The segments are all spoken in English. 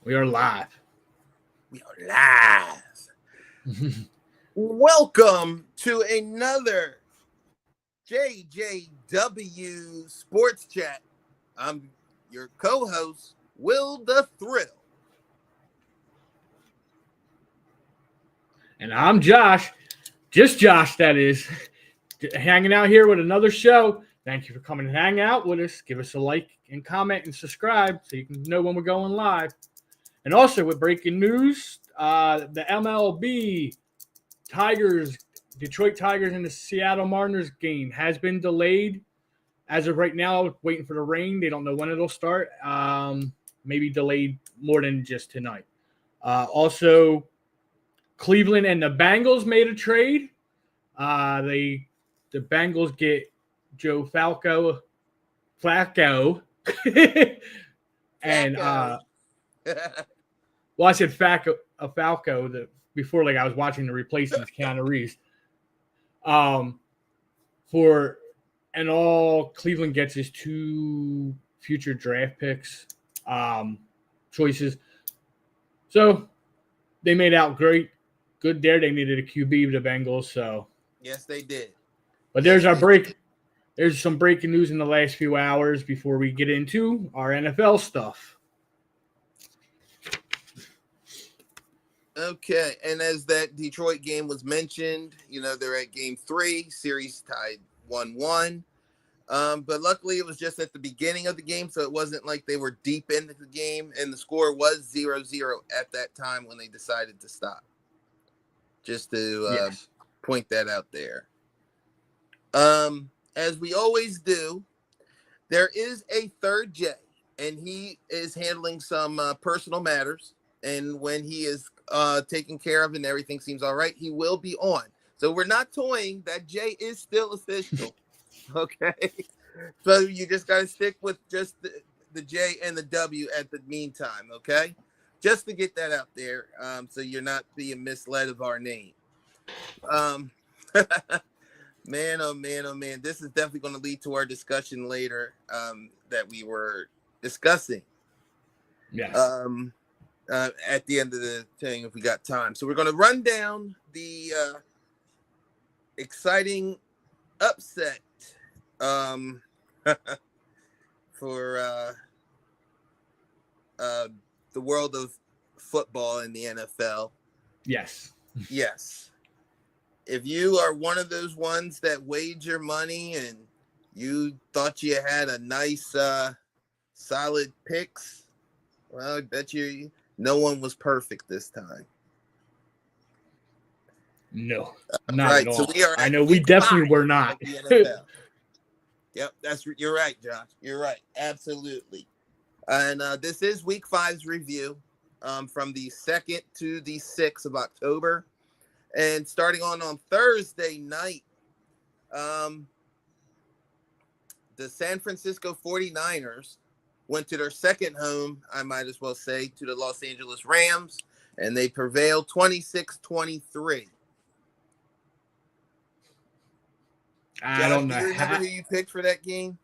We are live. We are live. Welcome to another JJW Sports Chat. I'm your co-host, Will the Thrill. And I'm Josh. Just Josh, that is. Hanging out here with another show. Thank you for coming and hang out with us. Give us a like and comment and subscribe so you can know when we're going live. And also with breaking news, the MLB Detroit Tigers and the Seattle Mariners game has been delayed. As of right now, waiting for the rain. They don't know when it'll start. Maybe delayed more than just tonight. Also, Cleveland and the Bengals made a trade. The Bengals get Joe Flacco, and well, I said Falco. Before, like I was watching the replacements, Keanu Reeves. And all Cleveland gets is 2 future draft picks, choices. So they made out great, good there. They needed a QB, the Bengals. So yes, they did. But there's our break. There's some breaking news in the last few hours before we get into our NFL stuff. Okay, and as that Detroit game was mentioned, they're at game 3, series tied 1-1. But luckily it was just at the beginning of the game, so it wasn't like they were deep into the game, and the score was 0-0 at that time when they decided to stop. Just to point that out there. As we always do, there is a third J, and he is handling some personal matters. And when he is taken care of and everything seems all right, he will be on. So we're not toying. That J is still official. Okay. So you just got to stick with just the J and the W at the meantime. Okay. Just to get that out there. So you're not being misled of our name. Man, oh man, oh man. This is definitely going to lead to our discussion later that we were discussing. Yes. At the end of the thing, if we got time. So we're going to run down the exciting upset for the world of football in the NFL. Yes. Yes. If you are one of those ones that wager money and you thought you had a nice, solid picks, well, I bet you no one was perfect this time. No, not right, at all. So we are. I know we definitely were not. Yep, you're right, Josh. You're right, absolutely. And this is Week 5's review from the 2nd to the 6th of October, and starting on Thursday night, the San Francisco 49ers went to their second home, I might as well say, to the Los Angeles Rams, and they prevailed 26-23. I don't know. Do you remember who you picked for that game?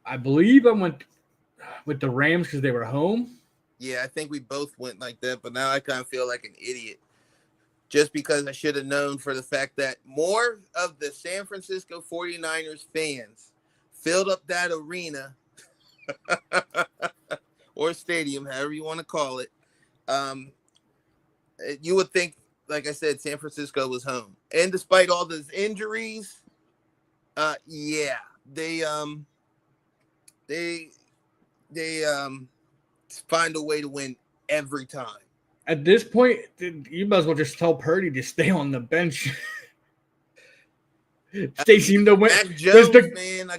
I believe I went with the Rams because they were home. Yeah, I think we both went like that, but now I kind of feel like an idiot. Just because I should have known for the fact that more of the San Francisco 49ers fans filled up that arena or stadium, however you want to call it. You would think, like I said, San Francisco was home. And despite all those injuries, they find a way to win every time. At this point, you might as well just tell Purdy to stay on the bench. They seem to win. Mac Jones, man, I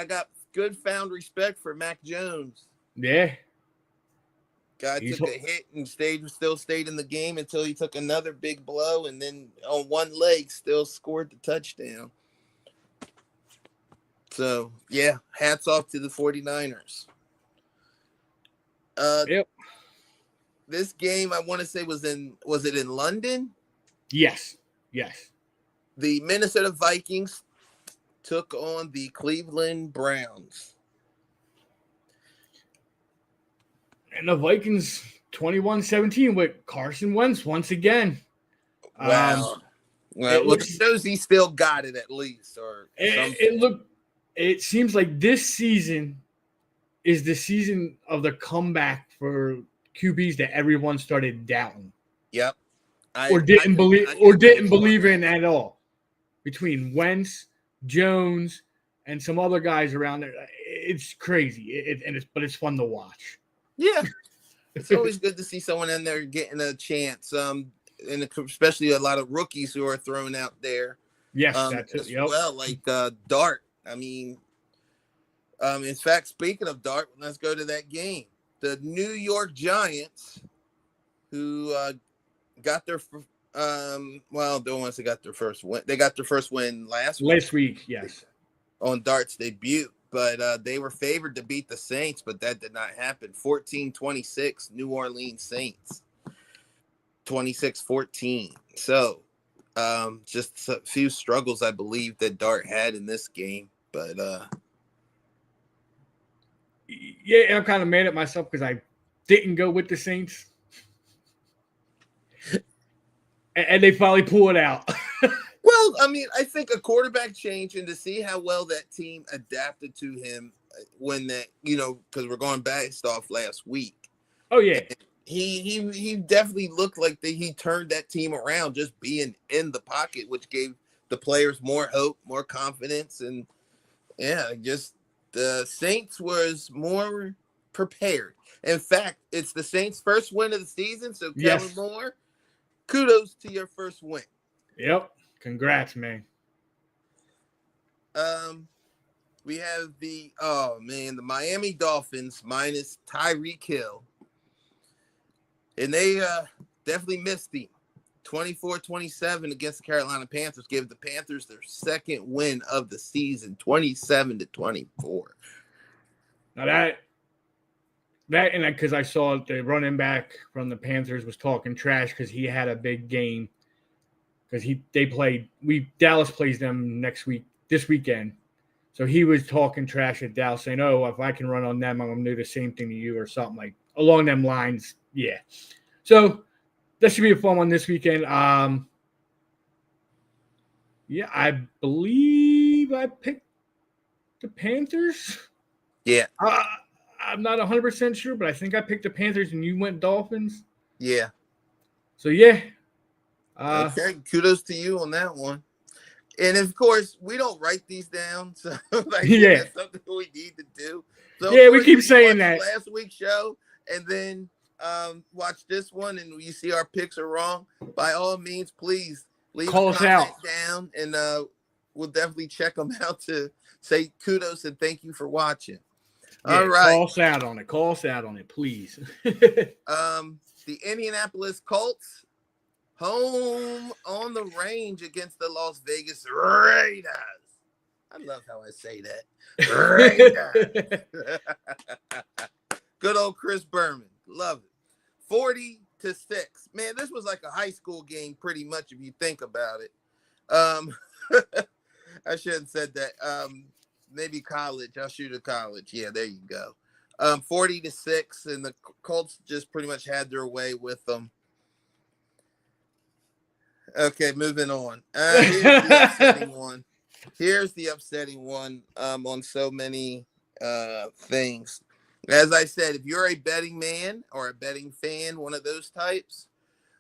got good found respect for Mac Jones. Yeah. Guy took a hit and still stayed in the game until he took another big blow, and then on one leg still scored the touchdown. So, yeah, hats off to the 49ers. Yep. This game, I want to say, was it in London? Yes. The Minnesota Vikings took on the Cleveland Browns. And the Vikings 21-17 with Carson Wentz once again. Wow. It Well, shows he still got it at least, or it seems like this season is the season of the comeback for QBs that everyone started doubting. Yep. Or didn't believe in at all. Between Wentz, Jones, and some other guys around there, it's crazy. But it's fun to watch. Yeah, it's always good to see someone in there getting a chance. And especially a lot of rookies who are thrown out there. Yes, that's it. Yep. Well, like Dart. I mean, in fact, speaking of Dart, let's go to that game. The New York Giants, who got their well, the ones that got their first win. They got their first win last week, yes, on Dart's debut. But they were favored to beat the Saints, but that did not happen. 14-26, New Orleans Saints. 26-14. So, just a few struggles, I believe, that Dart had in this game. But yeah, I'm kind of mad at myself because I didn't go with the Saints. And they finally pull it out. Well, I mean, I think a quarterback change, and to see how well that team adapted to him when that, because we're going based off last week. Oh, yeah. And he definitely looked like he turned that team around just being in the pocket, which gave the players more hope, more confidence. And, yeah, just the Saints was more prepared. In fact, it's the Saints' first win of the season, so Kellen Moore, kudos to your first win. Yep. Congrats, man. We have the Miami Dolphins minus Tyreek Hill. And they definitely missed him. 24-27 against the Carolina Panthers. Gave the Panthers their second win of the season, 27-24. Now that and because I saw the running back from the Panthers was talking trash because he had a big game. Because Dallas plays them this weekend. So he was talking trash at Dallas, saying, "Oh, if I can run on them, I'm going to do the same thing to you," or something like along them lines. Yeah. So that should be a fun one this weekend. Yeah, I believe I picked the Panthers. Yeah. I'm not 100% sure, but I think I picked the Panthers and you went Dolphins. Yeah. So, yeah. Okay, kudos to you on that one. And of course, we don't write these down, so that's something we need to do. So yeah, we keep saying that. Last week's show, and then watch this one, and you see our picks are wrong. By all means, please leave Call a us comment out down, and we'll definitely check them out to say kudos and thank you for watching. Yeah, all right, call us out on it. Call us out on it, please. The Indianapolis Colts. Home on the range against the Las Vegas Raiders. I love how I say that. Raiders. Good old Chris Berman. Love it. 40-6. Man, this was like a high school game pretty much if you think about it. I shouldn't have said that. Maybe college. I'll shoot at college. Yeah, there you go. 40-6, and the Colts just pretty much had their way with them. Okay, moving on. Here's the upsetting one. Here's the upsetting one on so many things. As I said, if you're a betting man or a betting fan, one of those types,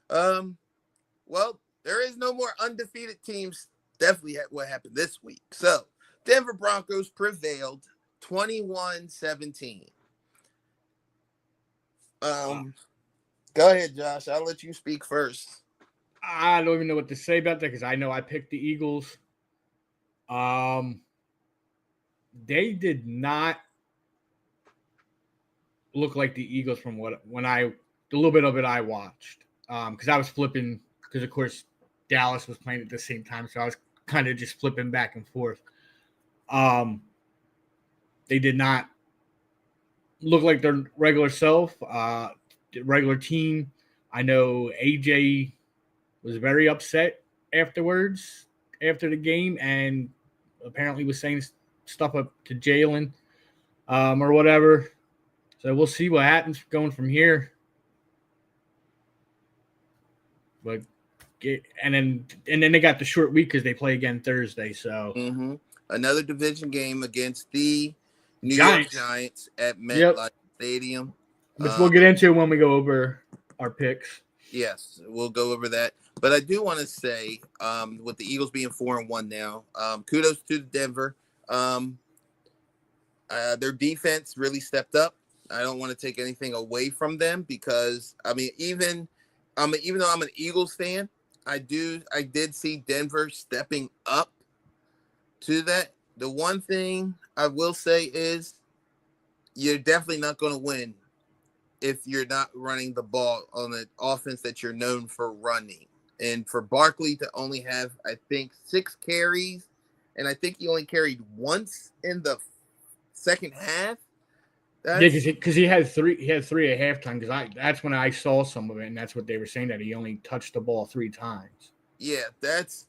well, there is no more undefeated teams. Definitely what happened this week. So, Denver Broncos prevailed 21-17. Go ahead, Josh. I'll let you speak first. I don't even know what to say about that because I know I picked the Eagles. They did not look like the Eagles from the little bit of it I watched. Because I was flipping because of course Dallas was playing at the same time, so I was kind of just flipping back and forth. They did not look like their regular self, regular team. I know AJ was very upset afterwards, after the game, and apparently was saying stuff up to Jalen or whatever. So we'll see what happens going from here. But and then they got the short week because they play again Thursday. So another division game against the New York Giants. Giants at MetLife Stadium, which we'll get into when we go over our picks. Yes, we'll go over that. But I do want to say, with the Eagles being 4-1 now, kudos to Denver. Their defense really stepped up. I don't want to take anything away from them because even though I'm an Eagles fan, I did see Denver stepping up to that. The one thing I will say is you're definitely not going to win if you're not running the ball on the offense that you're known for running. And for Barkley to only have, I think, 6 carries, and I think he only carried once in the second half. Because he had 3 at halftime. Because that's when I saw some of it, and that's what they were saying, that he only touched the ball 3 times. Yeah, that's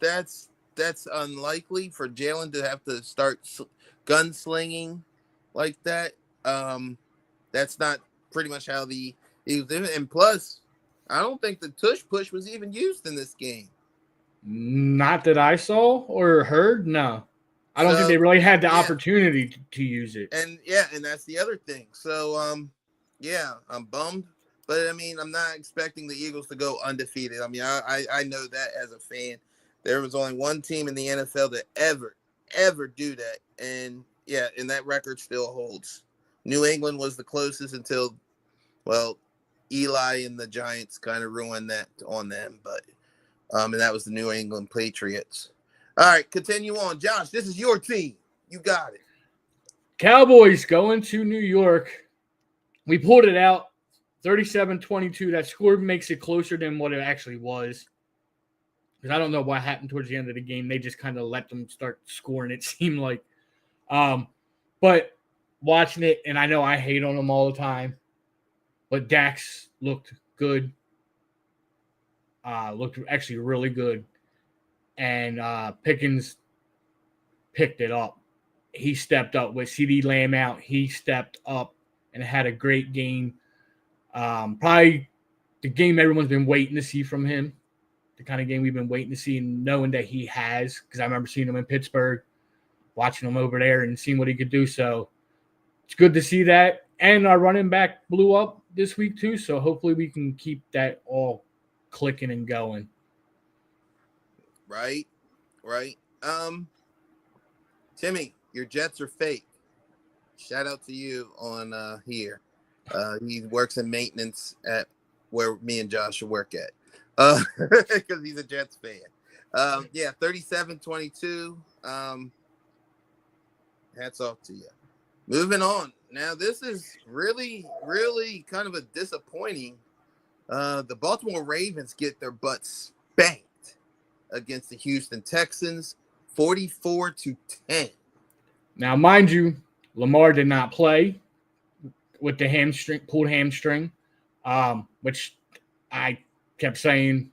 unlikely for Jalen to have to start gunslinging like that. That's not pretty much how he was in. And plus, I don't think the tush push was even used in this game. Not that I saw or heard. No, I don't think they really had the opportunity to use it. And that's the other thing. So, I'm bummed. But, I'm not expecting the Eagles to go undefeated. I know that as a fan. There was only one team in the NFL that ever do that. And, and that record still holds. New England was the closest until, Eli and the Giants kind of ruined that on them. But, and that was the New England Patriots. All right, continue on. Josh, this is your team. You got it. Cowboys going to New York. We pulled it out, 37-22. That score makes it closer than what it actually was. Because I don't know what happened towards the end of the game. They just kind of let them start scoring, it seemed like. But watching it, and I know I hate on them all the time, but Dax looked good. Looked actually really good. And Pickens picked it up. He stepped up with CD Lamb out. He stepped up and had a great game. Probably the game everyone's been waiting to see from him. The kind of game we've been waiting to see, and knowing that he has, because I remember seeing him in Pittsburgh, watching him over there and seeing what he could do. So it's good to see that. And our running back blew up this week too. So hopefully we can keep that all clicking and going. Right. Timmy, your Jets are fake. Shout out to you on here. He works in maintenance at where me and Josh work at. Because he's a Jets fan. 37-22. Hats off to you. Moving on. Now, this is really, really kind of a disappointing. The Baltimore Ravens get their butts spanked against the Houston Texans, 44-10. Now, mind you, Lamar did not play with the pulled hamstring, which I kept saying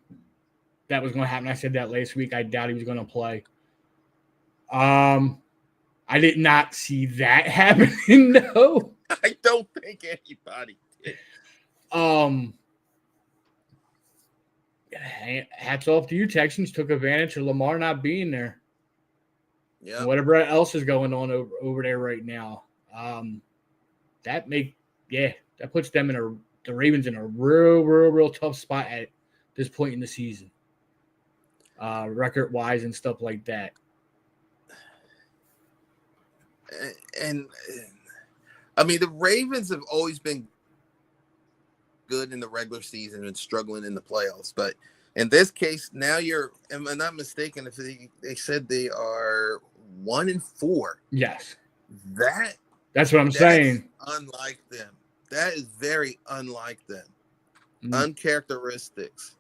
that was going to happen. I said that last week. I doubt he was going to play. I did not see that happening, no. I don't think anybody did. Hats off to you, Texans. Took advantage of Lamar not being there. Yeah. Whatever else is going on over there right now. That puts them the Ravens in a real tough spot at this point in the season. Record wise and stuff like that. And the Ravens have always been good in the regular season and struggling in the playoffs. But in this case, now am I not mistaken if they said they are 1-4? Yes. That's what I'm saying. Unlike them. That is very unlike them. Uncharacteristics.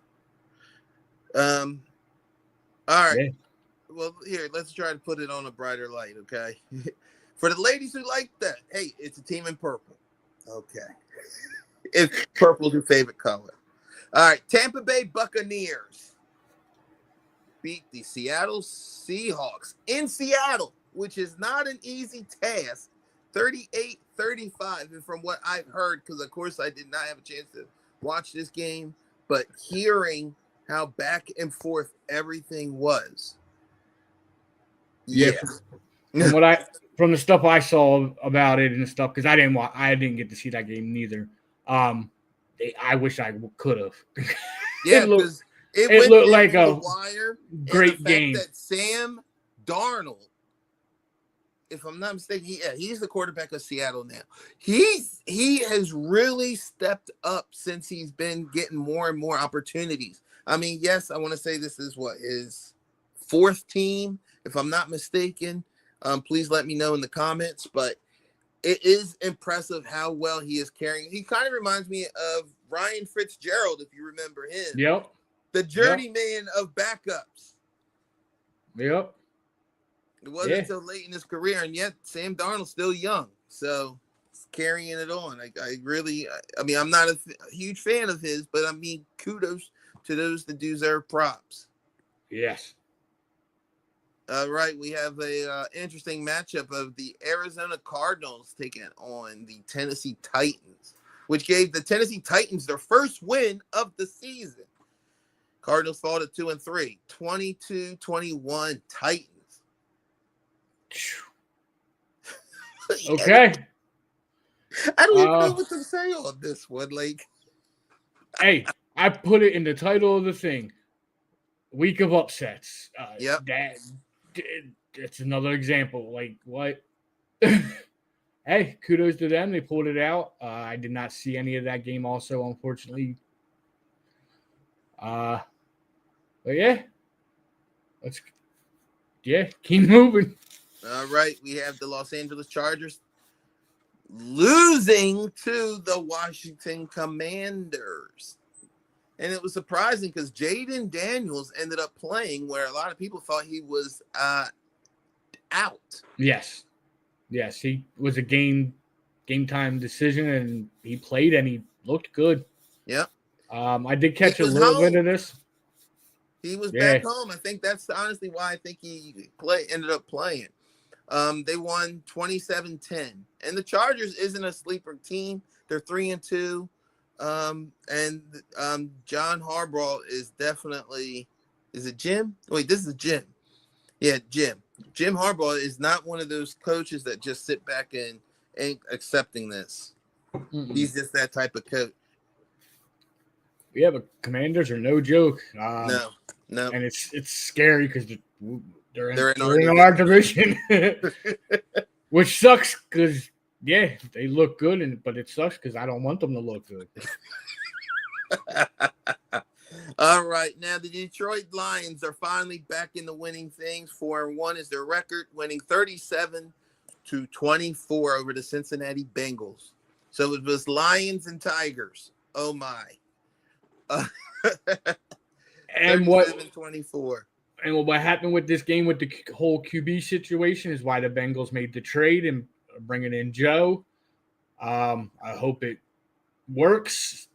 All right. Yeah. Well, here, let's try to put it on a brighter light, okay? For the ladies who like that, hey, it's a team in purple. Okay. If purple's your favorite color. All right, Tampa Bay Buccaneers beat the Seattle Seahawks in Seattle, which is not an easy task 38-35. And from what I've heard, because of course I did not have a chance to watch this game, but hearing how back and forth everything was. Yeah. From the stuff I saw about it and stuff, because I didn't get to see that game neither. I wish I could have. Yeah, because it looked like a wire. Great and the game. fact that Sam Darnold, if I'm not mistaken, he's the quarterback of Seattle now. He has really stepped up since he's been getting more and more opportunities. I mean, yes, I want to say this is his fourth team, if I'm not mistaken. Please let me know in the comments, but it is impressive how well he is carrying. He kind of reminds me of Ryan Fitzgerald, if you remember him. Yep. The journeyman of backups. Yep. It wasn't until late in his career, and yet Sam Darnold's still young, so he's carrying it on. I mean, I'm not a huge fan of his, but I mean, kudos to those that deserve props. Yes. All right, we have a interesting matchup of the Arizona Cardinals taking on the Tennessee Titans, which gave the Tennessee Titans their first win of the season. Cardinals fall to 2-3, 22-21 Titans. Okay. I don't even know what to say on this one. Like, hey, I put it in the title of the thing. Week of upsets. Yep. It's another example. Like, what? Hey, kudos to them. They pulled it out. I did not see any of that game also, unfortunately. But yeah. Keep moving. All right, we have the Los Angeles Chargers losing to the Washington Commanders. And it was surprising because Jaden Daniels ended up playing where a lot of people thought he was out. Yes, he was a game time decision, and he played and he looked good. Yep. I did catch a little bit of this. He was back home. I think that's honestly why I think he ended up playing. They won 27-10. And the Chargers isn't a sleeper team. They're 3-2. And John Harbaugh is definitely – is it Jim? Wait, this is Jim. Yeah, Jim. Jim Harbaugh is not one of those coaches that just sit back and ain't accepting this. Mm-mm. He's just that type of coach. Yeah, but Commanders are no joke. No. And it's scary because they're in our division, which sucks because, yeah, they look good, but it sucks because I don't want them to look good. All right. Now, the Detroit Lions are finally back in the winning things. 4-1 is their record, winning 37-24 over the Cincinnati Bengals. So it was Lions and Tigers. Oh, my. And 37-24. And what happened with this game with the whole QB situation is why the Bengals made the trade and bringing in Joe. I hope it works.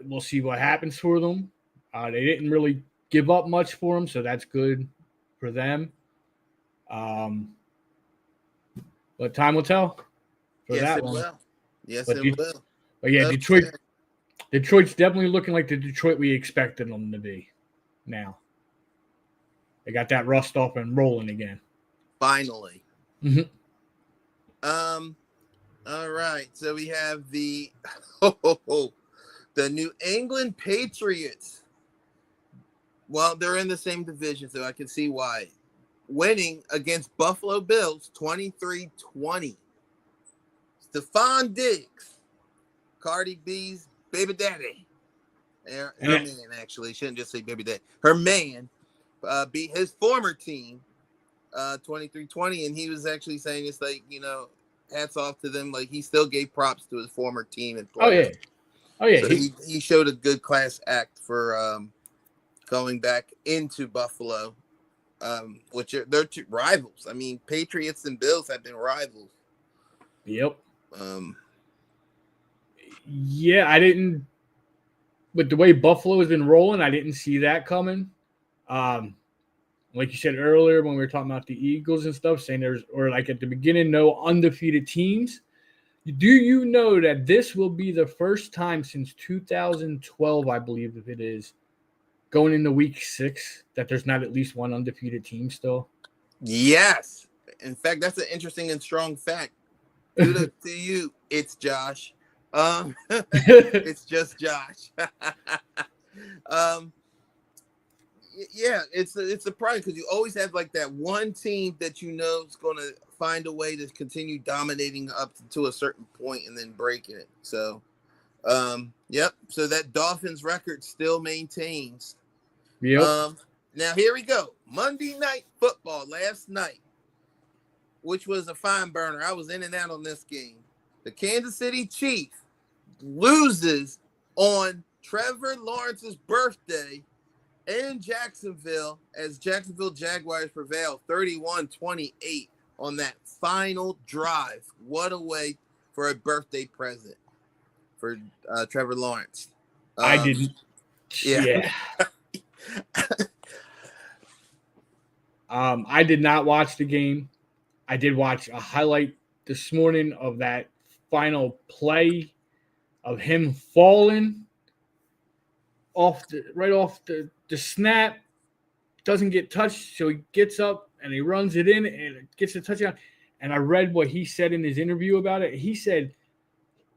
We'll see what happens for them. They didn't really give up much for them, so that's good for them. But time will tell for that one. Yes, it will. But yeah, Detroit's definitely looking like the Detroit we expected them to be now. They got that rust off and rolling again. Finally. Mm-hmm. All right. So we have the New England Patriots. Well, they're in the same division, so I can see why. Winning against Buffalo Bills 23-20. Stephon Diggs, Cardi B's baby daddy. Her man, actually. Shouldn't just say baby daddy. Her man beat his former team 23-20, and he was actually saying it's like, hats off to them. Like, he still gave props to his former team and players. Oh yeah. So he showed a good class act for going back into Buffalo, which they're two rivals. I mean, Patriots and Bills have been rivals. Yep. Yeah, I didn't. With the way Buffalo has been rolling, I didn't see that coming. Like you said earlier when we were talking about the Eagles and stuff, saying or like at the beginning, no undefeated teams. Do you know that this will be the first time since 2012, I believe, if it is, going into week 6, that there's not at least one undefeated team still? Yes. In fact, that's an interesting and strong fact. Kudos to you. It's Josh. It's just Josh. Yeah, it's a problem because you always have like that one team that you know is going to find a way to continue dominating up to a certain point and then breaking it. So, yep. So that Dolphins record still maintains. Yep. Now here we go. Monday Night Football last night, which was a fine burner. I was in and out on this game. The Kansas City Chiefs loses on Trevor Lawrence's birthday in Jacksonville as Jacksonville Jaguars prevail 31-28 on that final drive. What a way for a birthday present for Trevor Lawrence. I didn't. Yeah. I did not watch the game. I did watch a highlight this morning of that final play of him falling right off the snap, doesn't get touched, so he gets up and he runs it in and it gets a touchdown. And I read what he said in his interview about it. He said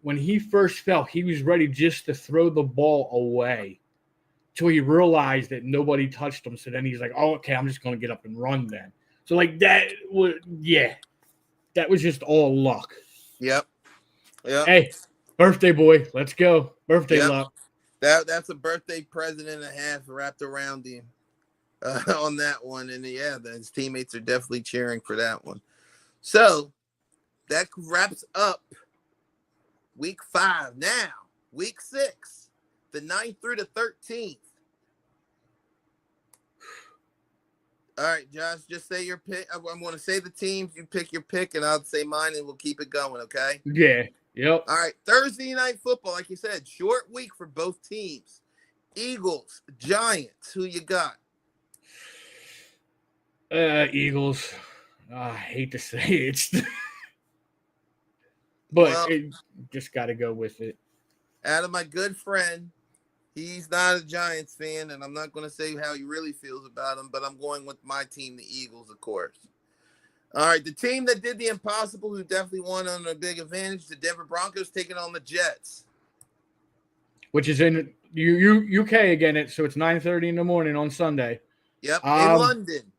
when he first fell, he was ready just to throw the ball away till he realized that nobody touched him. So then he's like, oh, okay, I'm just going to get up and run then. So like that was just all luck. Yep. Hey, birthday boy, let's go. Birthday luck. That's a birthday present and a half wrapped around him on that one. And yeah, his teammates are definitely cheering for that one. So that wraps up week 5. Now, week 6, the 9th through the 13th. All right, Josh, just say your pick. I'm going to say the teams. You pick your pick, and I'll say mine, and we'll keep it going, okay? Yeah. Yep. All right, Thursday night football, like you said, short week for both teams. Eagles, Giants, who you got? Eagles. I hate to say it, but it just got to go with it. Adam, my good friend, he's not a Giants fan, and I'm not going to say how he really feels about him, but I'm going with my team, the Eagles, of course. All right, the team that did the impossible, who definitely won on a big advantage, the Denver Broncos taking on the Jets. Which is in UK again, so it's 9:30 in the morning on Sunday. Yep, in London.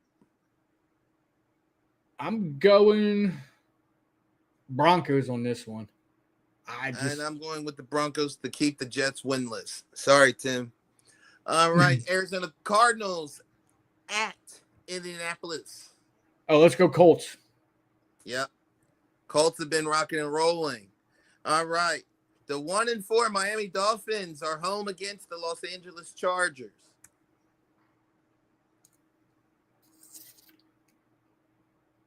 I'm going Broncos on this one. And I'm going with the Broncos to keep the Jets winless. Sorry, Tim. All right, Arizona Cardinals at Indianapolis. Oh, let's go Colts. Yep. Colts have been rocking and rolling. All right. The 1-4 Miami Dolphins are home against the Los Angeles Chargers.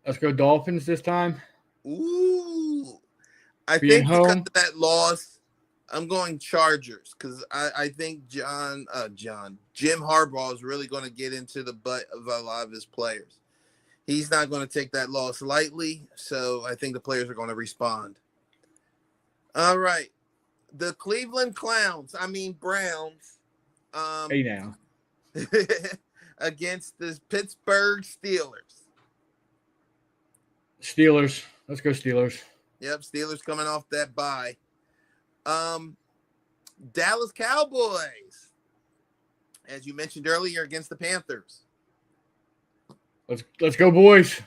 Let's go Dolphins this time. Ooh. I Being think home. because of that loss, I'm going Chargers because I think Jim Harbaugh is really going to get into the butt of a lot of his players. He's not going to take that loss lightly, so I think the players are going to respond. All right. The Cleveland Browns, Hey now. against the Pittsburgh Steelers. Steelers. Let's go Steelers. Yep, Steelers coming off that bye. Dallas Cowboys, as you mentioned earlier, against the Panthers. Let's go, boys.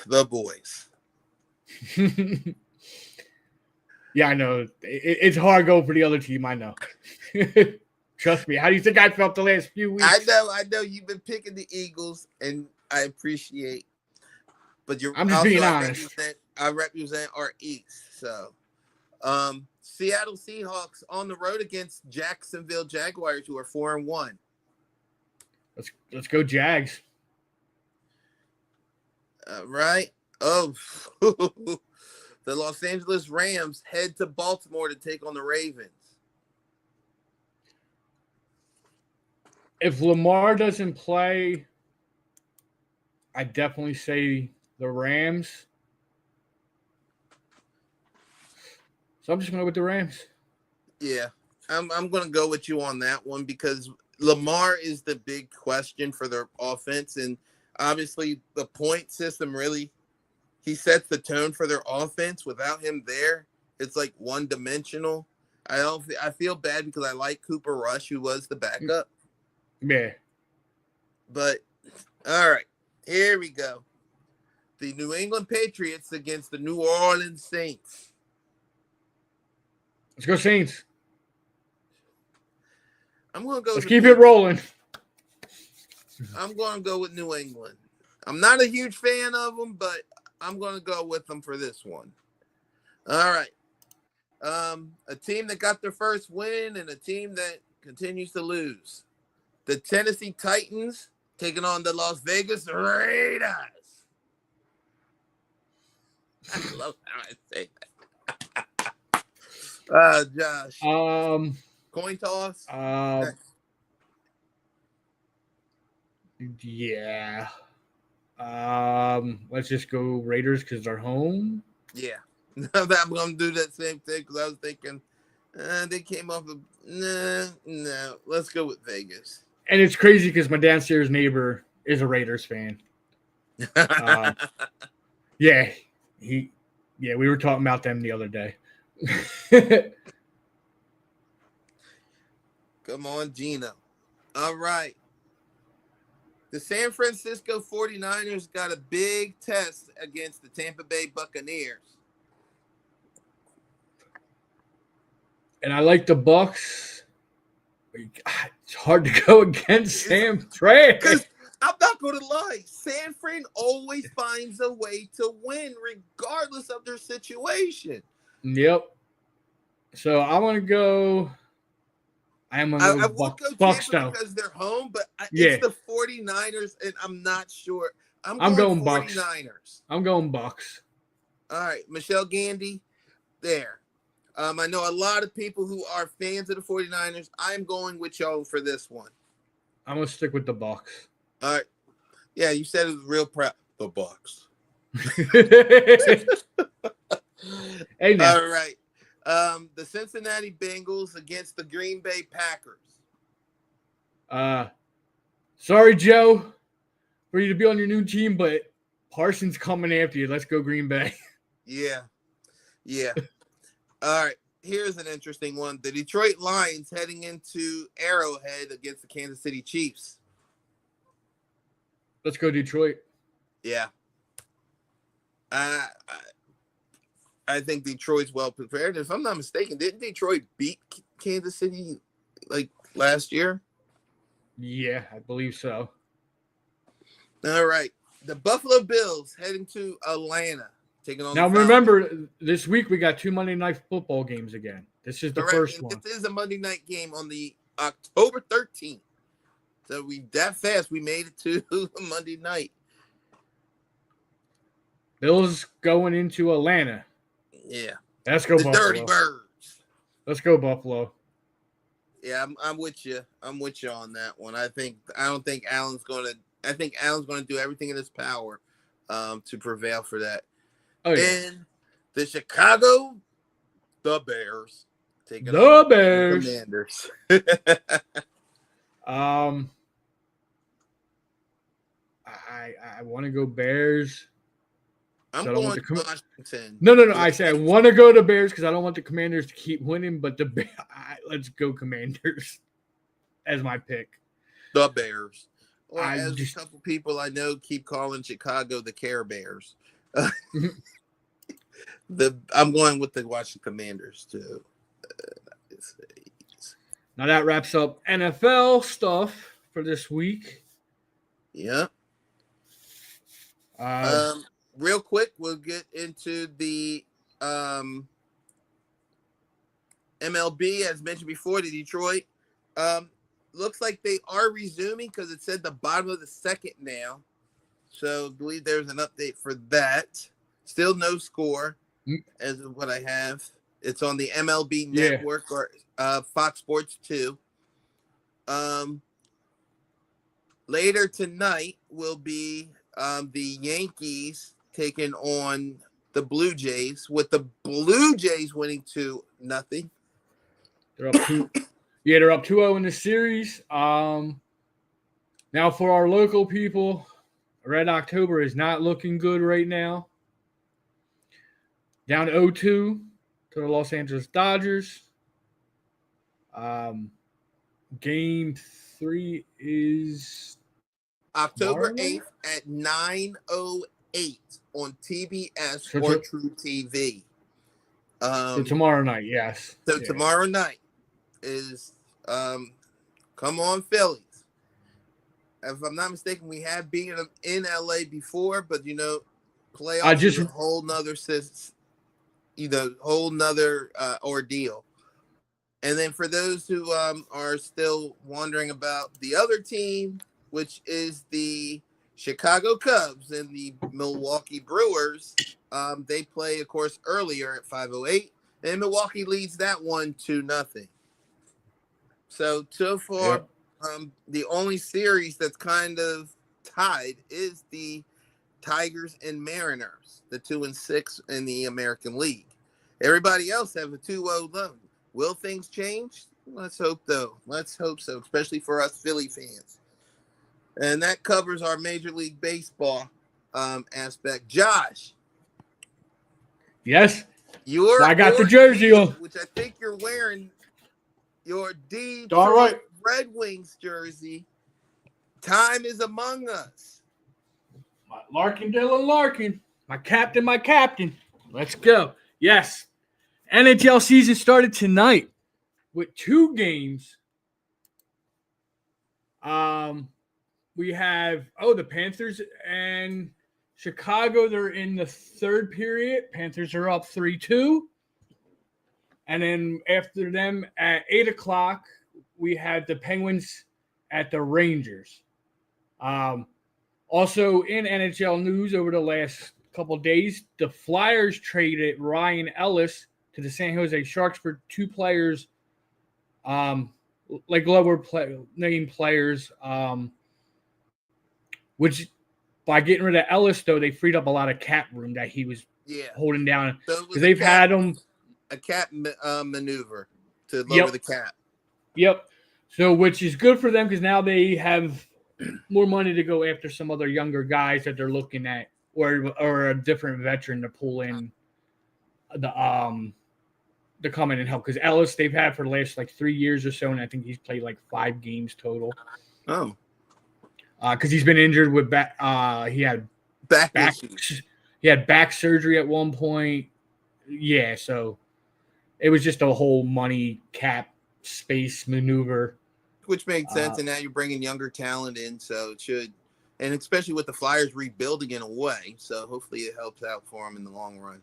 The boys. Yeah, I know. It's hard go for the other team, I know. Trust me. How do you think I felt the last few weeks? I know you've been picking the Eagles, and I appreciate. But I'm just being honest. I represent our East. So, Seattle Seahawks on the road against Jacksonville Jaguars, who are 4-1. Let's go Jags. Right. Oh, the Los Angeles Rams head to Baltimore to take on the Ravens. If Lamar doesn't play, I definitely say the Rams. So I'm just going to go with the Rams. Yeah, I'm going to go with you on that one because Lamar is the big question for their offense, and obviously the point system really he sets the tone for their offense. Without him there, it's like one dimensional. I feel bad because I like Cooper Rush, who was the backup. Yeah. But all right, here we go. The New England Patriots against the New Orleans Saints. Let's go Saints. I'm going to go. Let's keep it rolling. I'm going to go with New England. I'm not a huge fan of them, but I'm going to go with them for this one. All right. A team that got their first win and a team that continues to lose. The Tennessee Titans taking on the Las Vegas Raiders. I love how I say that. Josh. Coin toss. Yeah. Let's just go Raiders because they're home. Yeah. I'm going to do that same thing because I was thinking they came off of no. Let's go with Vegas. And it's crazy because my downstairs neighbor is a Raiders fan. Yeah, we were talking about them the other day. Come on, Gino. All right. The San Francisco 49ers got a big test against the Tampa Bay Buccaneers. And I like the Bucks. It's hard to go against Sam Fran. Because I'm not going to lie, San Fran always finds a way to win regardless of their situation. Yep. So I want to go. I would go Bucks Tampa because they're home, but it's the 49ers, and I'm not sure. I'm going 49ers. Bucks. I'm going Bucks. All right, Michelle Gandy, there. I know a lot of people who are fans of the 49ers. I'm going with y'all for this one. I'm going to stick with the Bucks. All right. Yeah, you said it was real proud. The Bucks. Hey, now. All right. The Cincinnati Bengals against the Green Bay Packers. Sorry, Joe, for you to be on your new team, but Parsons coming after you. Let's go Green Bay. Yeah. All right. Here's an interesting one. The Detroit Lions heading into Arrowhead against the Kansas City Chiefs. Let's go Detroit. Yeah. I think Detroit's well prepared. If I'm not mistaken, didn't Detroit beat Kansas City like last year? Yeah, I believe so. All right. The Buffalo Bills heading to Atlanta. Taking on now, remember, this week we got 2 Monday Night Football games again. This is the first one. This is a Monday night game on the October 13th. So we made it to Monday night. Bills going into Atlanta. Yeah. Let's go the Buffalo. Dirty Birds. Let's go Buffalo. Yeah, I'm with you. I'm with you on that one. I think Allen's going to do everything in his power to prevail for that. Oh, yeah. And the Chicago Bears taking on the Bears. Commanders. I want to go Bears. I'm going to Washington. No. I say I want to go to Bears because I don't want the Commanders to keep winning, but let's go Commanders as my pick. The Bears. Or a couple people I know keep calling Chicago the Care Bears. I'm going with the Washington Commanders too. Now that wraps up NFL stuff for this week. Yeah. Real quick, we'll get into the MLB as mentioned before. The Detroit looks like they are resuming because it said the bottom of the second now. So I believe there's an update for that. Still no score as of what I have. It's on the MLB network or Fox Sports 2. Later tonight will be the Yankees taking on the Blue Jays, with the Blue Jays winning 2-0. They're up 2-0 in the series. Now for our local people, Red October is not looking good right now. Down 0-2 to the Los Angeles Dodgers. Game 3 is October 8th at 9:08 on TBS or True TV. So tomorrow night, yes. So tomorrow night is come on Phillies. If I'm not mistaken, we have been in LA before, but playoffs is a whole nother ordeal. And then for those who are still wondering about the other team, which is the Chicago Cubs and the Milwaukee Brewers, they play, of course, earlier at 5:08, and Milwaukee leads that 1-0. So far, the only series that's kind of tied is the Tigers and Mariners, the 2-6 in the American League. Everybody else have a 2-0 loan. Will things change? Let's hope, though. Let's hope so, especially for us Philly fans. And that covers our Major League Baseball aspect. Josh. Yes. I got the jersey on, which I think you're wearing. Your Detroit Red Wings jersey. Time is among us. Dylan Larkin. My captain. Let's go. Yes. NHL season started tonight with 2 games. We have the Panthers and Chicago. They're in the third period. Panthers are up 3-2. And then after them at 8:00, we had the Penguins at the Rangers. Also in NHL news over the last couple of days, the Flyers traded Ryan Ellis to the San Jose Sharks for 2 players, like lower name players, which by getting rid of Ellis, though, they freed up a lot of cap room that he was holding down. Because they've had him a cap maneuver to lower the cap. Yep. So, which is good for them because now they have more money to go after some other younger guys that they're looking at, or a different veteran to pull in to come in and help. Because Ellis, they've had for the last 3 years or so, and I think he's played 5 games total. Oh. Because he's been injured with back. He had back issues. He had back surgery at one point. Yeah, so it was just a whole money cap space maneuver, which makes sense. And now you're bringing younger talent in, so it should, and especially with the Flyers rebuilding in a way. So hopefully it helps out for them in the long run.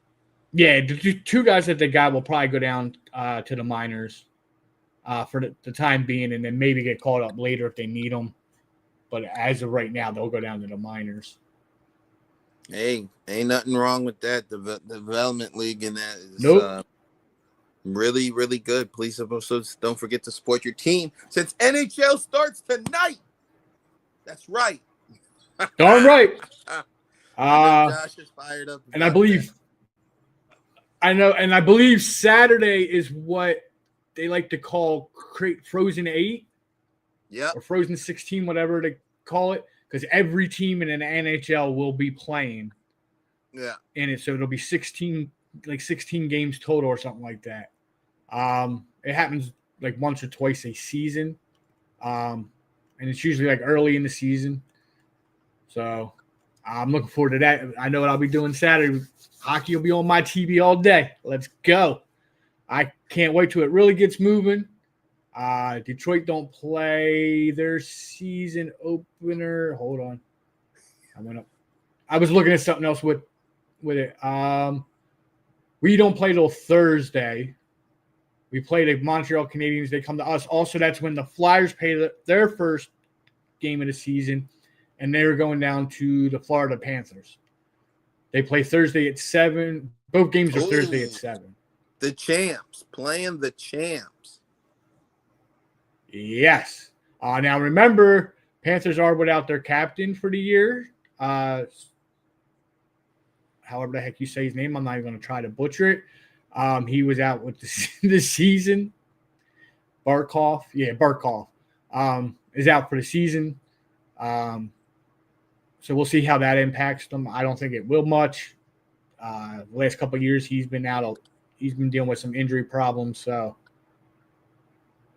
Yeah, the 2 guys that they got will probably go down to the minors for the time being, and then maybe get called up later if they need them. But as of right now, they'll go down to the minors. Hey, ain't nothing wrong with that. The development league in that is really, really good. Please also don't forget to support your team since NHL starts tonight. That's right. Darn right. Josh is fired up. And I believe Saturday is what they like to call Frozen 8. Yeah. Or Frozen 16, whatever they call it, because every team in an NHL will be playing. Yeah. In it, so it'll be 16 games total or something like that. It happens once or twice a season. And it's usually early in the season. So I'm looking forward to that. I know what I'll be doing Saturday. Hockey will be on my TV all day. Let's go. I can't wait till it really gets moving. Detroit don't play their season opener. Hold on. I was looking at something else with it. We don't play till Thursday. We play the Montreal Canadiens. They come to us. Also, that's when the Flyers play their first game of the season, and they're going down to the Florida Panthers. They play Thursday at 7. Both games are Thursday at 7. The champs. Playing the champs. Yes. Now, remember, Panthers are without their captain for the year. However the heck you say his name, I'm not even going to try to butcher it. He was out with the season. Barkov is out for the season. So we'll see how that impacts them. I don't think it will much. The last couple of years, he's been out. He's been dealing with some injury problems. So,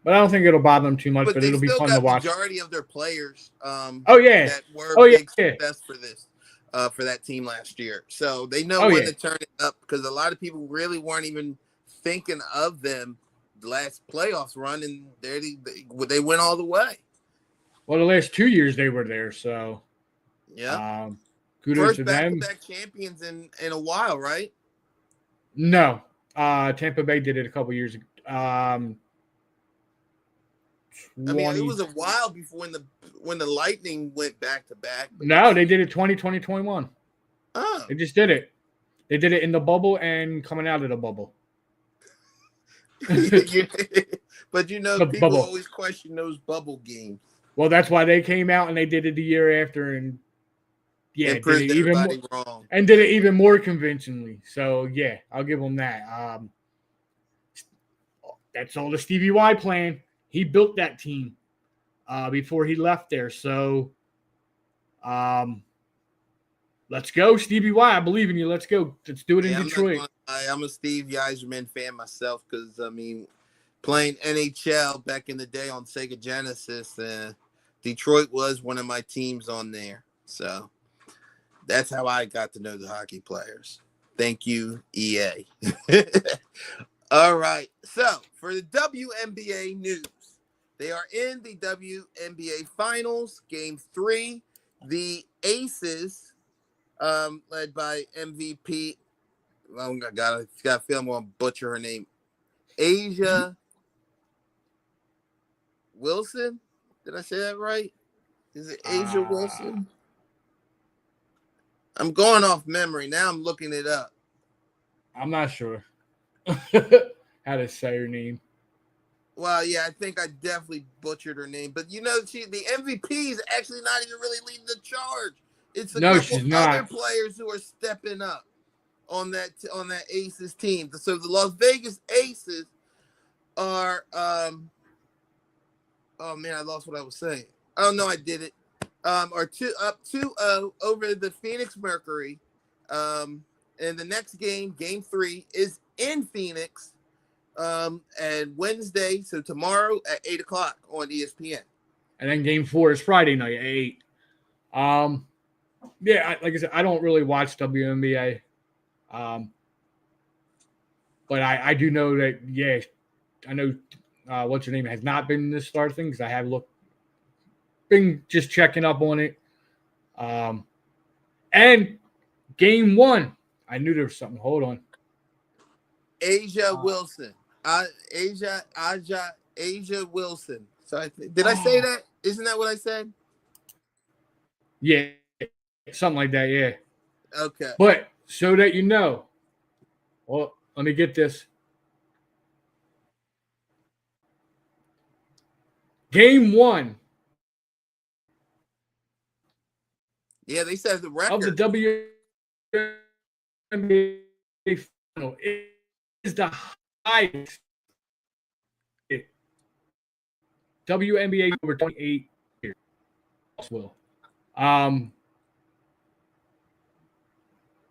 but I don't think it'll bother them too much. But it'll be fun to watch. Majority of their players. That were big success for this. For that team last year. So they know when to turn it up because a lot of people really weren't even thinking of them the last playoffs run, and they went all the way. Well, the last 2 years they were there, so yeah. Kudos First to them. back-to-back champions in a while, right? No. Tampa Bay did it a couple years ago. It was a while before when the Lightning went back-to-back. No, they did it 2020, 21. Oh. They just did it. They did it in the bubble and coming out of the bubble. But people always question those bubble games. Well, that's why they came out and they did it the year after, and did it even wrong. And did it even more convincingly. So yeah, I'll give them that. That's all the Stevie Y plan. He built that team before he left there. So let's go, Stevie Y. I believe in you. Let's go. Let's do it in Detroit. I'm a Steve Yzerman fan myself because, playing NHL back in the day on Sega Genesis, Detroit was one of my teams on there. So that's how I got to know the hockey players. Thank you, EA. All right. So for the WNBA news, they are in the WNBA Finals, Game 3. The Aces, led by MVP. Oh, I got a feeling I'm going to butcher her name. Asia Wilson? Did I say that right? Is it Asia Wilson? I'm going off memory. Now I'm looking it up. I'm not sure how to say her name. Well, yeah, I think I definitely butchered her name. But, the MVP is actually not even really leading the charge. It's a couple other players who are stepping up on that Aces team. So the Las Vegas Aces are oh man, I lost what I was saying. Oh no, I did it. Are 2-0 over the Phoenix Mercury. And the next game, Game 3, is in Phoenix. And Wednesday, so tomorrow at 8:00 on ESPN. And then Game 4 is Friday night at 8. Yeah, like I said, I don't really watch WNBA. But I do know that, I know what's her name has not been in this start thing because I have been just checking up on it. And Game 1, I knew there was something. Hold on. Asia Wilson. Asia Wilson. So did I say that? Isn't that what I said? Yeah, something like that, yeah. Okay. But so that you know, well, let me get this. Game 1. Yeah, they said the record of the WNBA final is the highest. WNBA over 28 years. Will.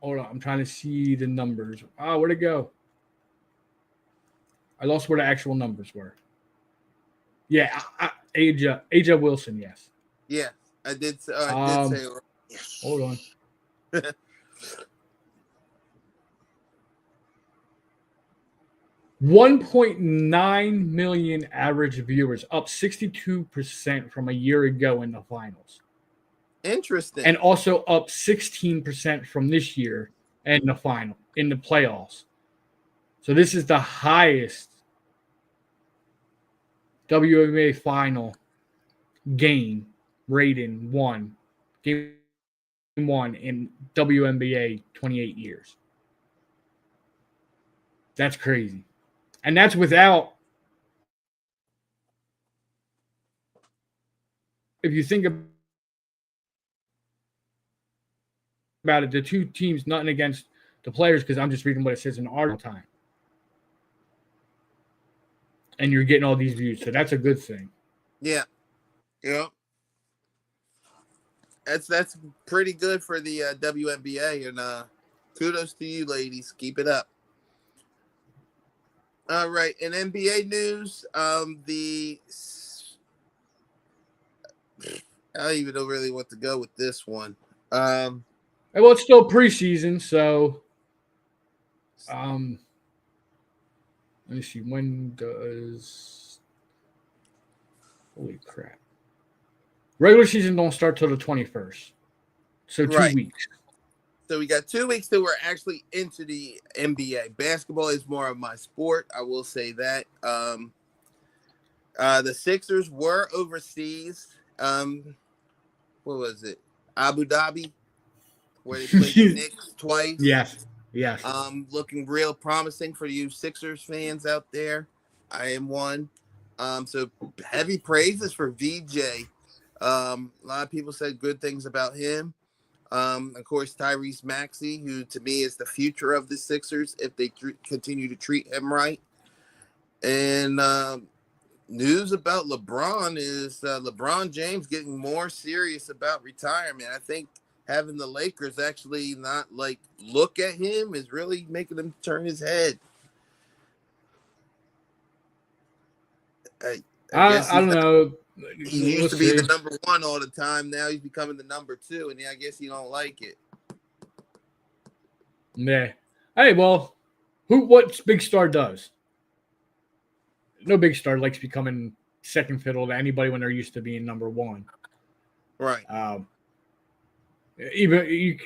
Hold on, I'm trying to see the numbers. Where'd it go? I lost where the actual numbers were. Yeah, Aja Wilson, yes. Yeah, I did say it. Yes. Hold on. 1.9 million average viewers, up 62% from a year ago in the finals. Interesting. And also up 16% from this year in the playoffs. So this is the highest WNBA final game rating game 1 in WNBA 28 years. That's crazy. And that's without, if you think about it, the two teams, nothing against the players, because I'm just reading what it says in the article time. And you're getting all these views, so that's a good thing. Yeah. Yeah. That's pretty good for the WNBA, and kudos to you, ladies. Keep it up. All right, in NBA news, I don't even know really what to go with this one. Well, it's still preseason, so let me see. When does holy crap? Regular season don't start till the 21st, so 2 weeks. So we got 2 weeks that we're actually into the NBA. Basketball is more of my sport. I will say that. The Sixers were overseas. What was it? Abu Dhabi, where they played the Knicks twice. Yes. Looking real promising for you Sixers fans out there. I am one. So heavy praises for VJ. A lot of people said good things about him. Of course, Tyrese Maxey, who to me is the future of the Sixers if they continue to treat him right. And news about LeBron is LeBron James getting more serious about retirement. I think having the Lakers actually not look at him is really making him turn his head. I don't know. He used to be the number one all the time. Now he's becoming the number two, and I guess he don't like it. Yeah. Hey, well, what big star does? No big star likes becoming second fiddle to anybody when they're used to being number one. Right. Even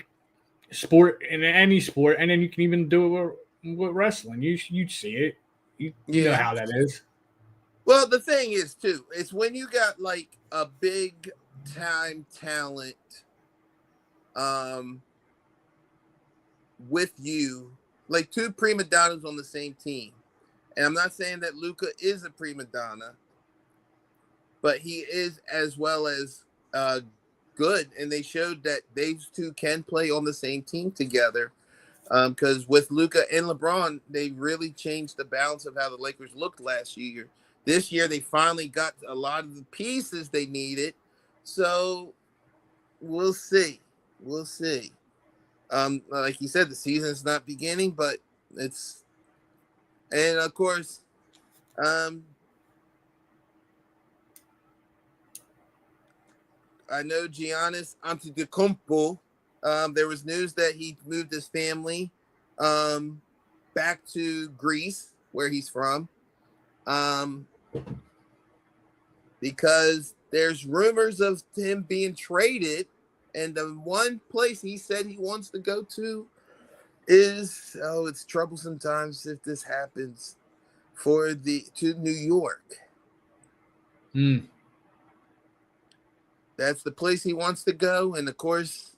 sport in any sport, and then you can even do it with wrestling. You see it. You know how that is. Well, the thing is, too, it's when you got a big time talent with you, like two prima donnas on the same team. And I'm not saying that Luka is a prima donna, but he is as well as good. And they showed that these two can play on the same team together. Because with Luka and LeBron, they really changed the balance of how the Lakers looked last year. This year, they finally got a lot of the pieces they needed. So we'll see. We'll see. Like you said, the season's not beginning, but it's – and, of course, I know Giannis Antetokounmpo. There was news that he moved his family back to Greece, where he's from. Because there's rumors of him being traded, and the one place he said he wants to go to is it's troublesome times if this happens to New York. That's the place he wants to go, and of course,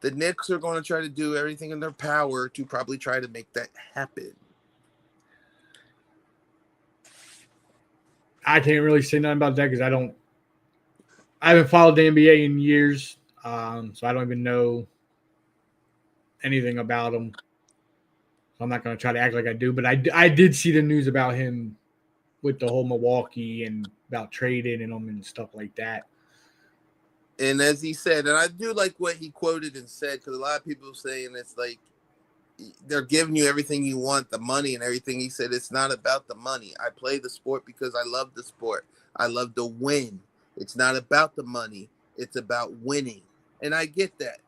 the Knicks are going to try to do everything in their power to probably try to make that happen. I can't really say nothing about that because I haven't followed the NBA in years, so I don't even know anything about them. So I'm not going to try to act like I do, but I did see the news about him with the whole Milwaukee and about trading and them and stuff like that. And as he said, and I do like what he quoted and said, because a lot of people saying it's like they're giving you everything you want, the money and everything. He said, it's not about the money. I play the sport because I love the sport. I love to win. It's not about the money. It's about winning. And I get that.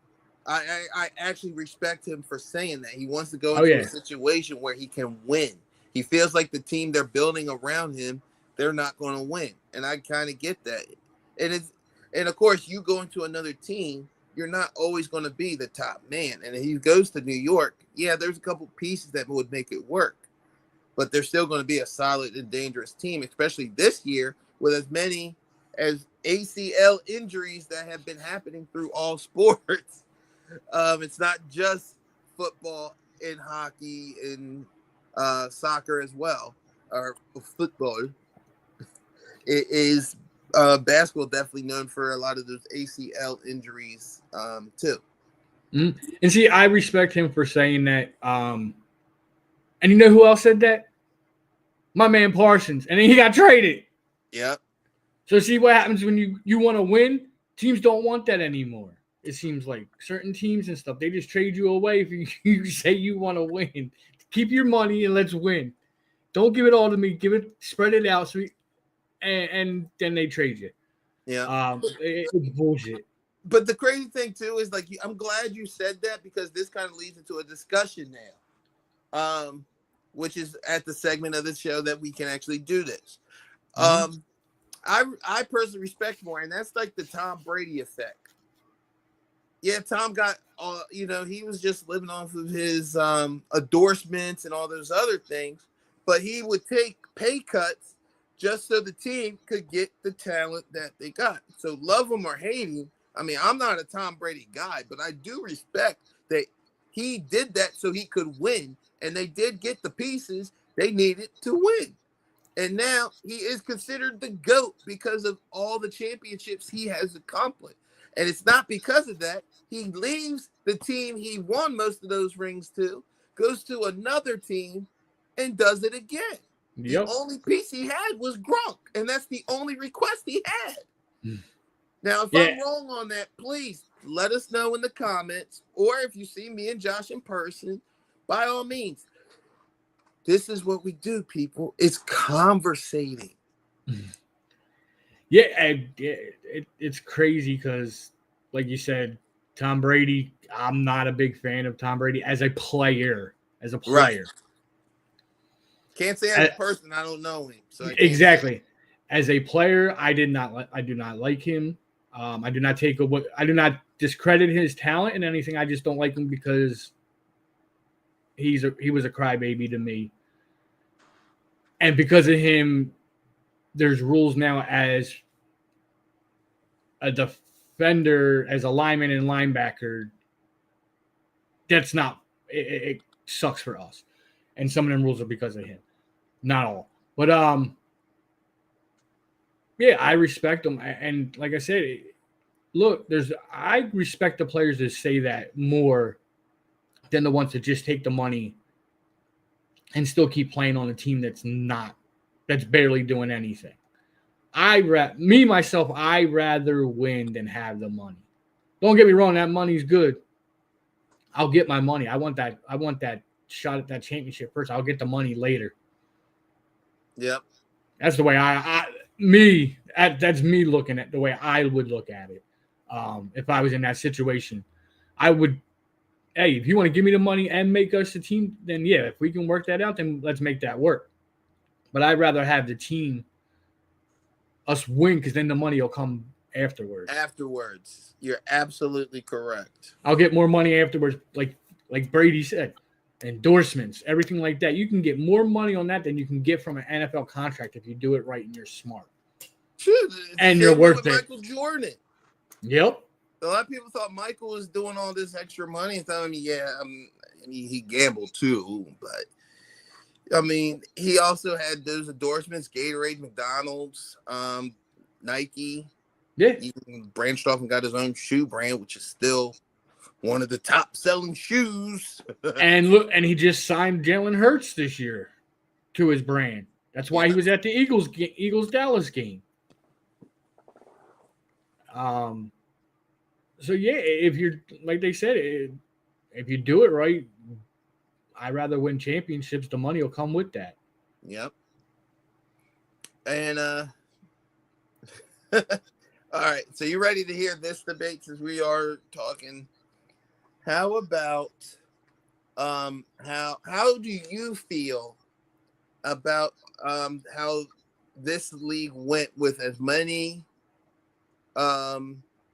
I actually respect him for saying that. He wants to go into a situation where he can win. He feels like the team they're building around him, they're not going to win. And I kind of get that. And of course, you go into another team, you're not always going to be the top man. And if he goes to New York, there's a couple pieces that would make it work. But they're still going to be a solid and dangerous team, especially this year with as many as ACL injuries that have been happening through all sports. It's not just football and hockey and soccer as well, or football. It is basketball definitely known for a lot of those ACL injuries too. Mhm. And see, I respect him for saying that. And you know who else said that? My man Parsons. And then he got traded. Yep. So see what happens when you want to win? Teams don't want that anymore. It seems like certain teams and stuff, they just trade you away if you say you want to win. Keep your money and let's win. Don't give it all to me. Spread it out. And then they trade you. Yeah. It's bullshit. But the crazy thing too is like I'm glad you said that because this kind of leads into a discussion now, which is at the segment of the show that we can actually do this. I personally respect more, and that's like the Tom Brady effect. Yeah, Tom got he was just living off of his endorsements and all those other things, but he would take pay cuts just so the team could get the talent that they got. So love him or hate him. I mean, I'm not a Tom Brady guy, but I do respect that he did that so he could win, and they did get the pieces they needed to win. And now he is considered the GOAT because of all the championships he has accomplished. And it's not because of that. He leaves the team he won most of those rings to, goes to another team, and does it again. Yep. The only piece he had was Gronk, and that's the only request he had. Now, if I'm wrong on that, please let us know in the comments, or if you see me and Josh in person, by all means. This is what we do, people. It's conversating. Yeah, it's crazy because, like you said, Tom Brady, I'm not a big fan of Tom Brady as a player. Right. Can't say as a person, I don't know him. So exactly. As a player, I do not like him. I do not discredit his talent in anything. I just don't like him because he was a crybaby to me. And because of him, there's rules now as a defender, as a lineman and linebacker. That's not it sucks for us. And some of them rules are because of him. Not all. But yeah, I respect him. And like I said, look, I respect the players that say that more than the ones that just take the money and still keep playing on a team that's barely doing anything. I'd rather win than have the money. Don't get me wrong, that money's good. I'll get my money. I want that shot at that championship first. I'll get the money later. Yep. That's the way that's me looking at the way I would look at it. If I was in that situation, I would, hey, if you want to give me the money and make us a team, then yeah, if we can work that out, then let's make that work. But I'd rather have the team, us win, because then the money will come afterwards. Afterwards. You're absolutely correct. I'll get more money afterwards, like Brady said. Endorsements, everything like that. You can get more money on that than you can get from an NFL contract if you do it right and you're smart. And you're worth it. Michael Jordan. Yep. A lot of people thought Michael was doing all this extra money and telling me, he gambled too, but I mean, he also had those endorsements: Gatorade, McDonald's, Nike. Yeah. He branched off and got his own shoe brand, which is still one of the top selling shoes. And look, and he just signed Jalen Hurts this year to his brand. That's why he was at the Eagles Dallas game. So yeah, if you're, like they said, if you do it right, I'd rather win championships. The money will come with that. Yep. And all right, so you ready to hear this debate since we are talking? How about how do you feel about how this league went with as many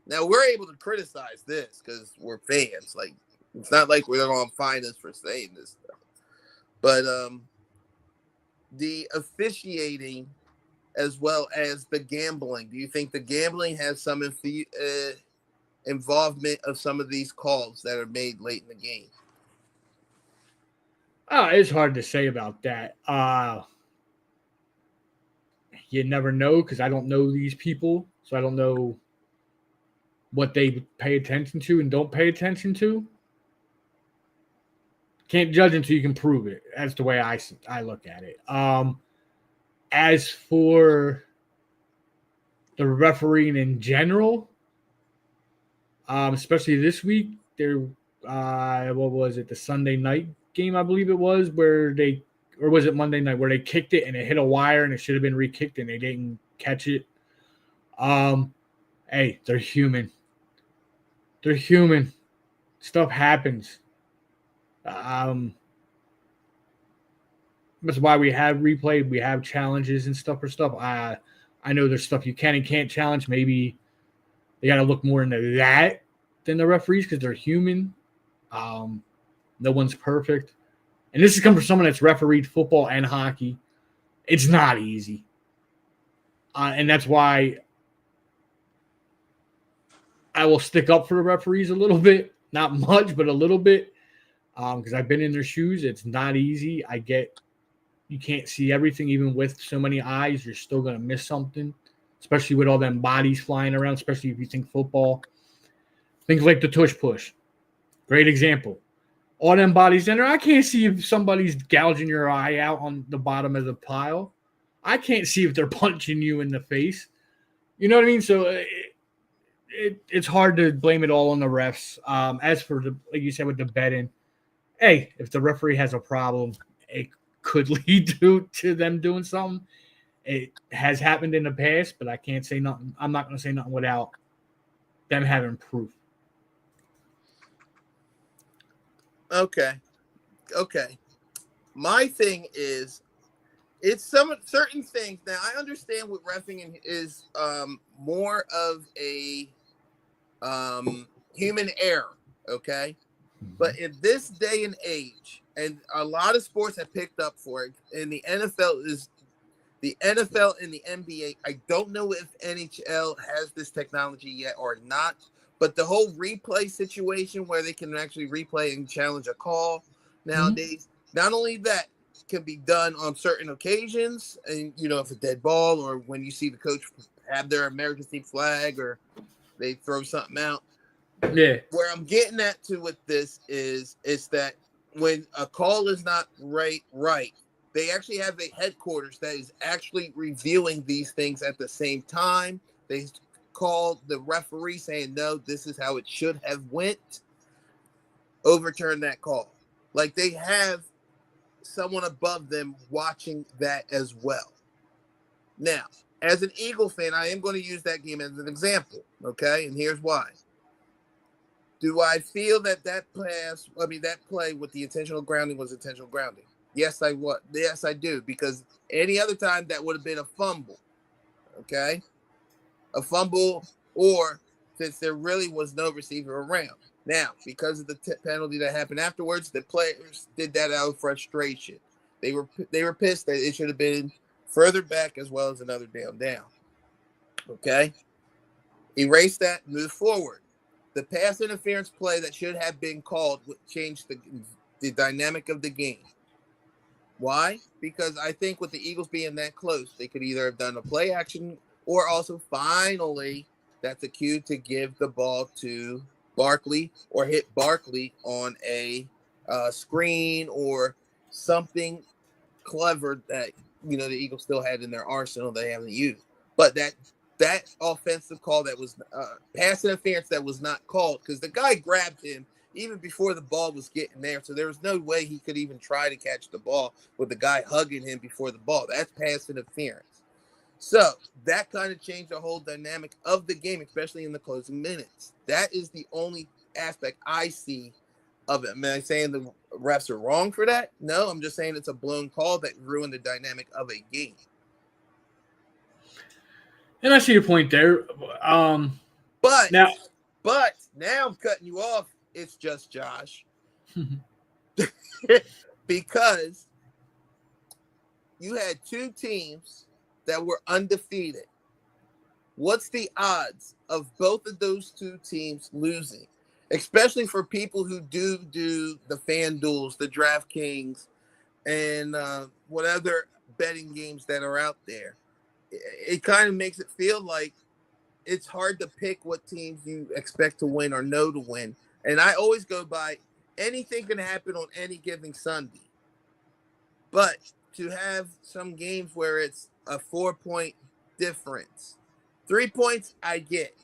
now we're able to criticize this because we're fans. Like, it's not like we're gonna find us for saying this stuff. But the officiating as well as the gambling. Do you think the gambling has some involvement of some of these calls that are made late in the game? It's hard to say about that. You never know because I don't know these people, so I don't know what they pay attention to and don't pay attention to. Can't judge until you can prove it. That's the way I look at it. As for the refereeing in general, especially this week, there, what was it? The Sunday night game, I believe it was, or was it Monday night where they kicked it and it hit a wire and it should have been re-kicked and they didn't catch it. Hey, they're human. They're human. Stuff happens. That's why we have replay. We have challenges and stuff for stuff. I know there's stuff you can and can't challenge. Maybe they got to look more into that than the referees because they're human. No one's perfect. And this is coming from someone that's refereed football and hockey. It's not easy. And that's why I will stick up for the referees a little bit. Not much, but a little bit. Because I've been in their shoes. It's not easy. I get you can't see everything. Even with so many eyes, you're still going to miss something. Especially with all them bodies flying around. Especially if you think football. Things like the tush push. Great example. All them bodies in there. I can't see if somebody's gouging your eye out on the bottom of the pile. I can't see if they're punching you in the face. You know what I mean? So it's hard to blame it all on the refs. As for like you said with the betting, hey, if the referee has a problem, it could lead to them doing something. It has happened in the past, but I can't say nothing. I'm not going to say nothing without them having proof. Okay. My thing is, it's some certain things. Now, I understand what reffing is more of a human error, okay? But in this day and age, and a lot of sports have picked up for it, and the NFL and the NBA, I don't know if NHL has this technology yet or not, but the whole replay situation where they can actually replay and challenge a call nowadays, not only that can be done on certain occasions, and if a dead ball or when you see the coach have their emergency flag or they throw something out. Yeah. Where I'm getting at to with this is that when a call is not right, they actually have a headquarters that is actually reviewing these things at the same time. They call the referee saying, no, this is how it should have went. Overturn that call. Like they have someone above them watching that as well. Now, as an Eagle fan, I am going to use that game as an example. Okay. And here's why. Do I feel that play with the intentional grounding was intentional grounding? Yes, Yes, I do. Because any other time that would have been a fumble. Okay. A fumble, or since there really was no receiver around. Now, because of the penalty that happened afterwards, the players did that out of frustration. They were pissed that it should have been further back as well as another down. Okay? Erase that, move forward. The pass interference play that should have been called would change the dynamic of the game. Why? Because I think with the Eagles being that close, they could either have done a play action or also finally that's a cue to give the ball to Barkley or hit Barkley on a screen or something clever that the Eagles still had in their arsenal they haven't used. But that offensive call that was pass interference that was not called because the guy grabbed him even before the ball was getting there. So there was no way he could even try to catch the ball with the guy hugging him before the ball. That's pass interference. So that kind of changed the whole dynamic of the game, especially in the closing minutes. That is the only aspect I see of it. Am I saying the refs are wrong for that? No, I'm just saying it's a blown call that ruined the dynamic of a game. And I see your point there. But now I'm cutting you off. It's just Josh. Because you had two teams that were undefeated. What's the odds of both of those two teams losing? Especially for people who do the FanDuels, the DraftKings, and what other betting games that are out there. It kind of makes it feel like it's hard to pick what teams you expect to win or know to win. And I always go by anything can happen on any given Sunday. But to have some games where it's a 4-point difference, 3 points, I get.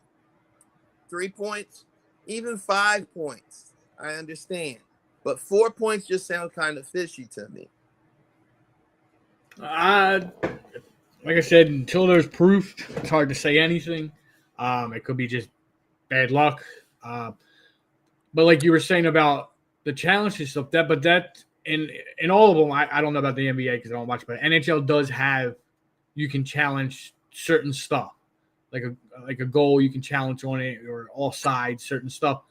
3 points, even 5 points, I understand. But 4 points just sound kind of fishy to me. Like I said, until there's proof, it's hard to say anything. It could be just bad luck. But like you were saying about the challenges stuff, that in all of them, I don't know about the NBA because I don't watch, but NHL does have, you can challenge certain stuff, like a goal you can challenge on it, or all sides, certain stuff.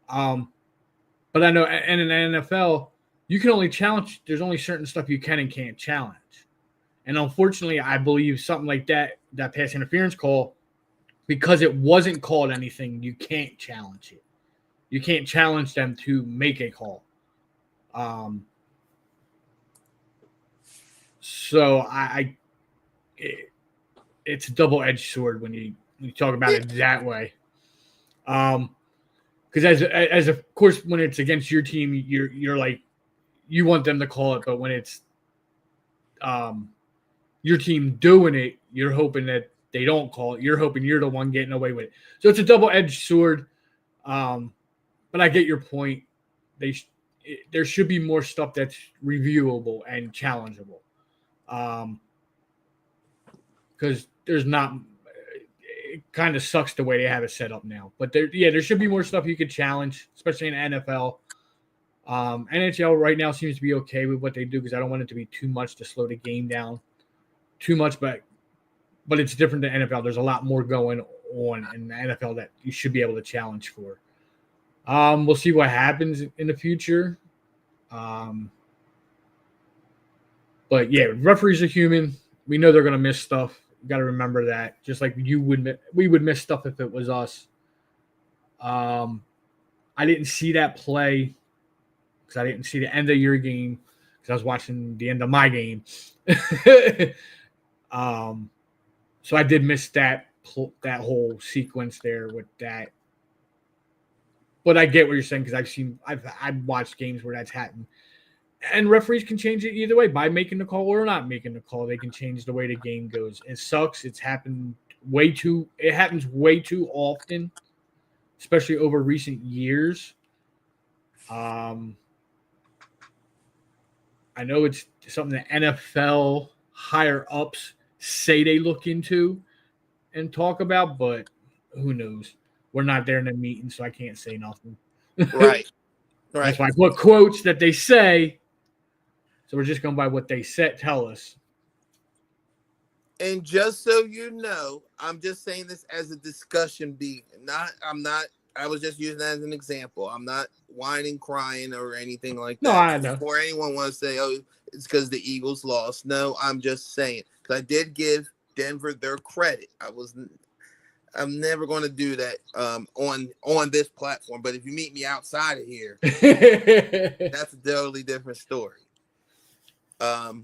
But I know in an NFL, you can only challenge. There's only certain stuff you can and can't challenge. And unfortunately, I believe something like that pass interference call, because it wasn't called anything, you can't challenge it. You can't challenge them to make a call. So it's a double-edged sword when you talk about it that way. Because as of course, when it's against your team, you're like, you want them to call it, but when it's your team doing it, you're hoping that they don't call it. You're hoping you're the one getting away with it. So it's a double-edged sword. But I get your point. There should be more stuff that's reviewable and challengeable. Because there's not. It kind of sucks the way they have it set up now. But there should be more stuff you could challenge, especially in NFL. NHL right now seems to be okay with what they do, because I don't want it to be too much to slow the game down too much. But it's different than NFL. There's a lot more going on in the NFL that you should be able to challenge for. We'll see what happens in the future. But yeah, referees are human. We know they're going to miss stuff. You got to remember that. Just like we would miss stuff if it was us. I didn't see that play because I didn't see the end of your game because I was watching the end of my game. So I did miss that whole sequence there with that. But I get what you're saying, because I've watched games where that's happened. And referees can change it either way, by making the call or not making the call. They can change the way the game goes. It sucks. It happens way too often, especially over recent years. I know it's something that NFL higher ups say they look into and talk about, but who knows? We're not there in the meeting, so I can't say nothing. Right. That's why I put quotes that they say. So we're just going by what they tell us. And just so you know, I'm just saying this as a discussion I was just using that as an example. I'm not whining, crying, or anything like that. No, I know. Before anyone wants to say, oh, it's because the Eagles lost. No, I'm just saying. Because I did give Denver their credit. I'm never going to do that on this platform. But if you meet me outside of here, that's a totally different story. But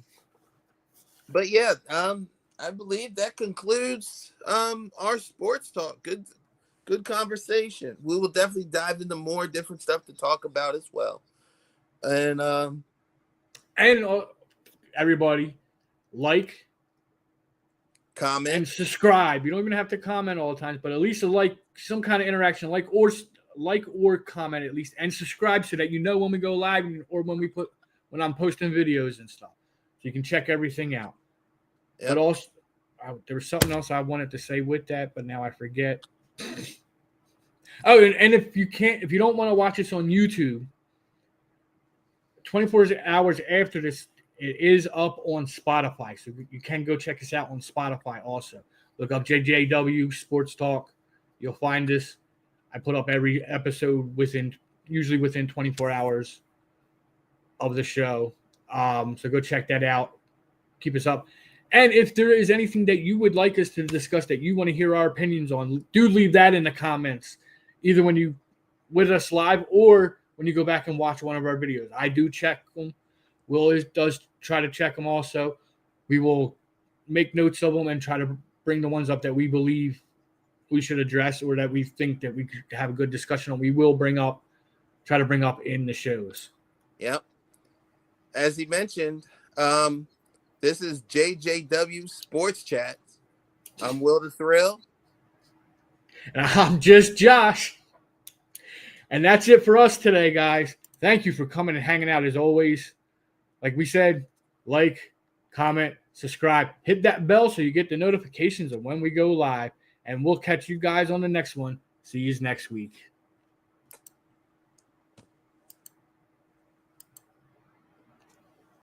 yeah, I believe that concludes our sports talk. Good conversation. We will definitely dive into more different stuff to talk about as well. And everybody, like, comment, and subscribe. You don't even have to comment all the time, but at least some kind of interaction, like or comment at least, and subscribe so that you know when we go live or when I'm posting videos and stuff, so you can check everything out. Yep. But also, there was something else I wanted to say with that, but now I forget. Oh, and if you don't want to watch this on YouTube, 24 hours after this, it is up on Spotify, so you can go check us out on Spotify also. Look up JJW Sports Talk. You'll find us. I put up every episode usually within 24 hours of the show. So go check that out. Keep us up. And if there is anything that you would like us to discuss that you want to hear our opinions on, do leave that in the comments, either when you with us live or when you go back and watch one of our videos. I do check them. Will always does try to check them also. We will make notes of them and try to bring the ones up that we believe we should address or that we think that we could have a good discussion on, we will try to bring up in the shows. Yep. As he mentioned, this is JJW Sports Chat. I'm Will the Thrill. And I'm just Josh. And that's it for us today, guys. Thank you for coming and hanging out as always. Like we said, like, comment, subscribe, hit that bell so you get the notifications of when we go live. And we'll catch you guys on the next one. See you next week.